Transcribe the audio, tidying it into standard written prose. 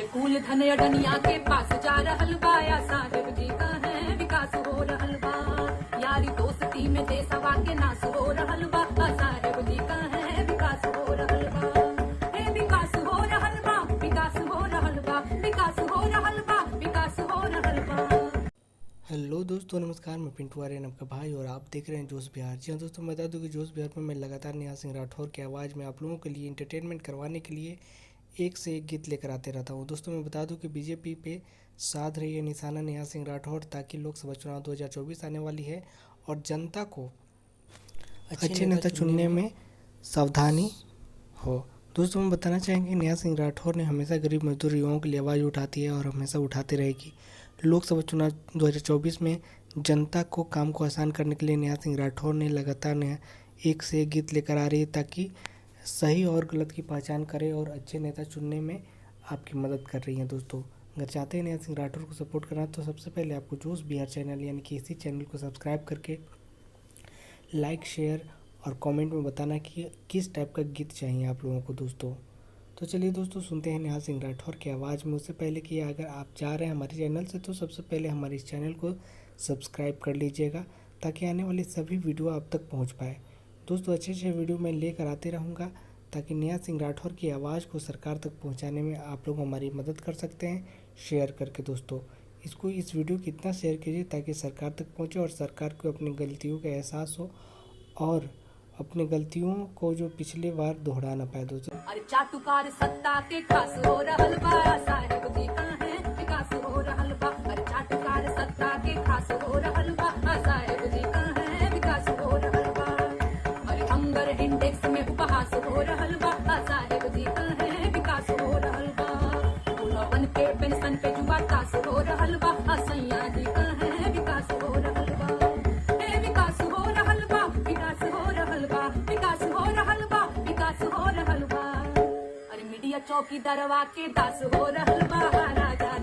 अरे कुल धन अडनिया के पास जा रहल बा, या साहेब जी का है विकास हो रहल बा। यारी दोस्ती में देशवा के नाश हो रहल बा, साहेब जी का है विकास हो रहल बा। हे विकास हो रहल बा, विकास हो रहल बा, विकास हो रहल बा, विकास हो रहल बा। हेलो दोस्तों, नमस्कार। मैं पिंटू आर्यन, आपका भाई, और आप देख रहे हैं जोश बिहार। जी हाँ दोस्तों, मैं बता दूं कि जोश बिहार में मैं लगातार नेहा सिंह राठौर की आवाज़ में आप लोगों के लिए इंटरटेनमेंट करवाने के लिए एक से एक गीत लेकर आते रहता हूँ। दोस्तों मैं बता दूं कि बीजेपी पे साध रही है निशाना नेहा सिंह राठौर, ताकि लोकसभा चुनाव 2024 आने वाली है और जनता को अच्छे नेता चुनने में सावधानी हो। दोस्तों हम बताना चाहेंगे, नेहा सिंह राठौर ने हमेशा गरीब मजदूर युवाओं के लिए आवाज़ उठाती है और हमेशा उठाती रहेगी। लोकसभा चुनाव 2024 में जनता को काम को आसान करने के लिए नेहा सिंह राठौर ने लगातार एक से एक गीत लेकर आ रही है, ताकि सही और गलत की पहचान करे और अच्छे नेता चुनने में आपकी मदद कर रही हैं। दोस्तों अगर चाहते हैं नेहा सिंह राठौर को सपोर्ट करना, तो सबसे पहले आपको जोश बिहार चैनल यानी कि इसी चैनल को सब्सक्राइब करके लाइक, शेयर और कमेंट में बताना कि किस टाइप का गीत चाहिए आप लोगों को। दोस्तों तो चलिए दोस्तों सुनते हैं नेहा सिंह राठौर की आवाज़ में। उससे पहले कि अगर आप जा रहे हैं हमारे चैनल से, तो सबसे पहले हमारे इस चैनल को सब्सक्राइब कर लीजिएगा, ताकि आने वाली सभी वीडियो आप तक पहुंच पाए। दोस्तों अच्छे अच्छे वीडियो मैं लेकर आते रहूँगा, ताकि नेहा सिंह राठौर की आवाज़ को सरकार तक पहुँचाने में आप लोग हमारी मदद कर सकते हैं शेयर करके। दोस्तों इस वीडियो को इतना शेयर कीजिए ताकि सरकार तक पहुँचे और सरकार को अपनी गलतियों का एहसास हो और अपनी गलतियों को जो पिछले बार दोहरा ना पाए। दोस्तों अरे चाटुकार सत्ता के खास हो रहल बा, साहेब जी का है विकास हो रहल बा। अरे चाटुकार सत्ता के खास हो रहल बा, साहेब जी का है विकास हो रहल बा। अरे हंगर इंडेक्स में उपहास हो रहल बा, साहेब जी का है विकास हो रहल बा। बुढ़वन के पेंशन पे जुआ तास हो रहल बा, सैया जी का है विकास हो रहल बा। हे विकास हो रहल बा, विकास हो रहल बा, विकास हो रहल बा, विकास हो रहल बा। अरे मीडिया चौकी दरवा के दास हो रहल बा, राजा